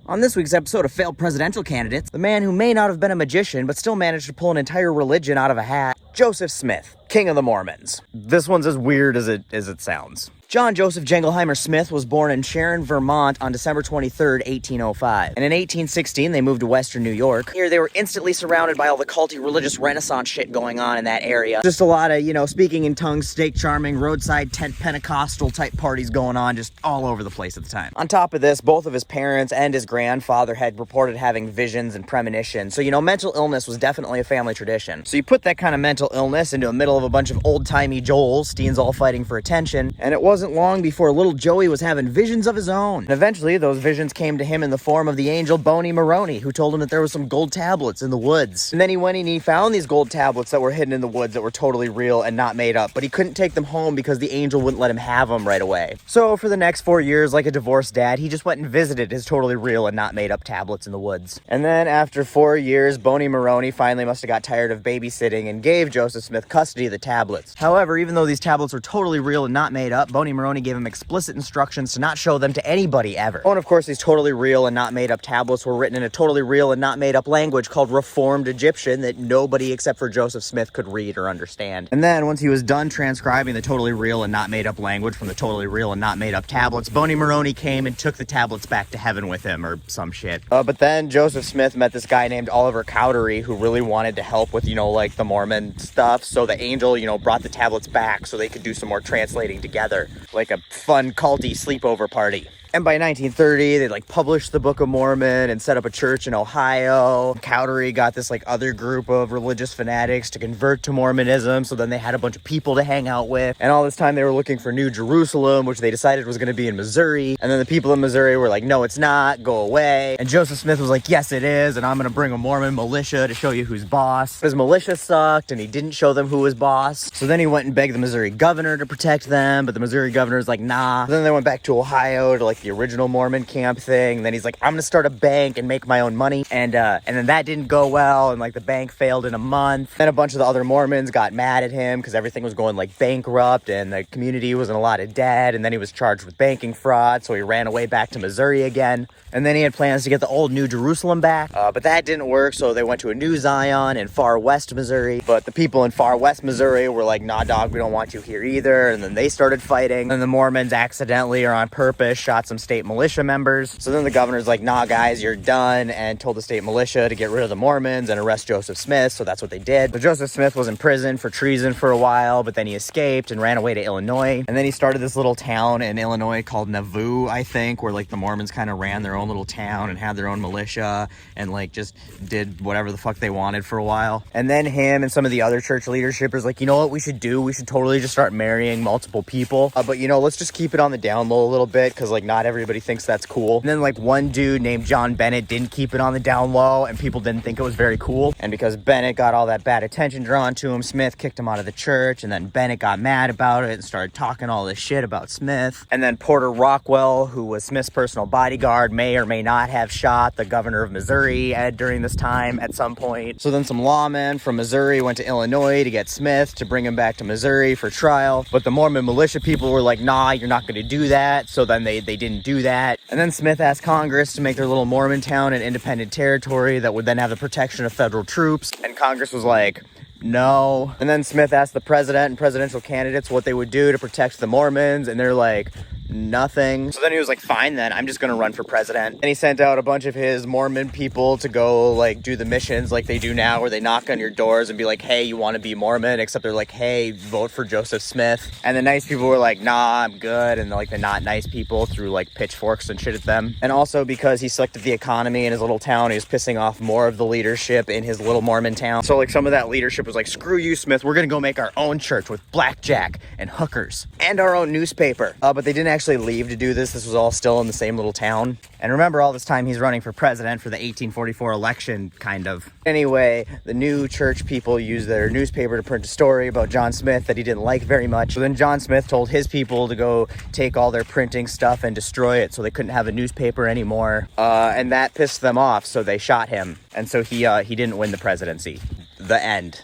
On this week's episode of Failed Presidential Candidates, the man who may not have been a magician but still managed to pull an entire religion out of a hat, Joesph Smith, King of the Mormons. This one's as weird as it sounds. John Joseph Jingleheimer Smith was born in Sharon, Vermont on December 23rd, 1805. And in 1816, they moved to Western New York. Here, they were instantly surrounded by all the culty religious Renaissance shit going on in that area. Just a lot of, speaking in tongues, steak charming, roadside tent Pentecostal type parties going on just all over the place at the time. On top of this, both of his parents and his grandfather had reported having visions and premonitions. So, mental illness was definitely a family tradition. So you put that kind of mental illness into the middle of a bunch of old-timey Joelsteins all fighting for attention, and it wasn't long before little Joey was having visions of his own. And eventually, those visions came to him in the form of the angel Boney Maroney, who told him that there was some gold tablets in the woods. And then he went and he found these gold tablets that were hidden in the woods that were totally real and not made up, but he couldn't take them home because the angel wouldn't let him have them right away. So for the next 4 years, like a divorced dad, he just went and visited his totally real and not made up tablets in the woods. And then after 4 years, Boney Maroney finally must have got tired of babysitting and gave Joesph Smith custody of the tablets. However, even though these tablets were totally real and not made up, Boney Maroney gave him explicit instructions to not show them to anybody ever. Oh, and of course, these totally real and not made up tablets were written in a totally real and not made up language called Reformed Egyptian that nobody except for Joesph Smith could read or understand. And then once he was done transcribing the totally real and not made up language from the totally real and not made up tablets, Boney Maroney came and took the tablets back to heaven with him or some shit. But then Joesph Smith met this guy named Oliver Cowdery who really wanted to help with, like the Mormon stuff. So the angel, brought the tablets back so they could do some more translating together, like a fun culty sleepover party. And by 1930, they published the Book of Mormon and set up a church in Ohio. Cowdery got this other group of religious fanatics to convert to Mormonism. So then they had a bunch of people to hang out with. And all this time they were looking for New Jerusalem, which they decided was going to be in Missouri. And then the people in Missouri were like, no, it's not. Go away. And Joesph Smith was like, yes, it is. And I'm going to bring a Mormon militia to show you who's boss. His militia sucked and he didn't show them who was boss. So then he went and begged the Missouri governor to protect them. But the Missouri governor was like, nah. Then they went back to Ohio to the original Mormon camp thing. And then he's like, I'm gonna start a bank and make my own money. And then that didn't go well, and the bank failed in a month. Then a bunch of the other Mormons got mad at him because everything was going bankrupt and the community was in a lot of debt. And then he was charged with banking fraud, so he ran away back to Missouri again. And then he had plans to get the old New Jerusalem back, but that didn't work, so they went to a New Zion in far west Missouri. But the people in far west Missouri were like, nah, dog, we don't want you here either. And then they started fighting. And the Mormons accidentally or on purpose shot some state militia members. So then the governor's like, nah, guys, you're done, and told the state militia to get rid of the Mormons and arrest Joesph Smith. So that's what they did. But Joesph Smith was in prison for treason for a while, but then he escaped and ran away to Illinois. And then he started this little town in Illinois called Nauvoo, I think, where the Mormons kind of ran their own little town and had their own militia and just did whatever the fuck they wanted for a while. And then him and some of the other church leadership was like, you know what we should do? We should totally just start marrying multiple people. But let's just keep it on the down low a little bit because not everybody thinks that's cool. And then one dude named John Bennett didn't keep it on the down low and people didn't think it was very cool. And because Bennett got all that bad attention drawn to him, Smith kicked him out of the church. And then Bennett got mad about it and started talking all this shit about Smith. And then Porter Rockwell, who was Smith's personal bodyguard, may or may not have shot the governor of Missouri during this time at some point. So then some lawmen from Missouri went to Illinois to get Smith to bring him back to Missouri for trial. But the Mormon militia people were like, nah, you're not going to do that. So then they didn't do that. And then Smith asked Congress to make their little Mormon town an independent territory that would then have the protection of federal troops. And Congress was like, no. And then Smith asked the president and presidential candidates what they would do to protect the Mormons. And they're like, nothing. So then he was like, fine then, I'm just gonna run for president. And he sent out a bunch of his Mormon people to go do the missions like they do now, where they knock on your doors and be like, hey, you want to be Mormon? Except they're like, hey, vote for Joesph Smith. And the nice people were like, nah, I'm good. And the not nice people threw pitchforks and shit at them. And also because he sucked at the economy in his little town, he was pissing off more of the leadership in his little Mormon town. So some of that leadership was like, screw you, Smith, we're gonna go make our own church with blackjack and hookers and our own newspaper. But they didn't actually leave to do this. This was all still in the same little town. And remember, all this time he's running for president for the 1844 election, kind of. Anyway, the new church people used their newspaper to print a story about John Smith that he didn't like very much. So then John Smith told his people to go take all their printing stuff and destroy it so they couldn't have a newspaper anymore. And that pissed them off, so they shot him. And so he didn't win the presidency. The end.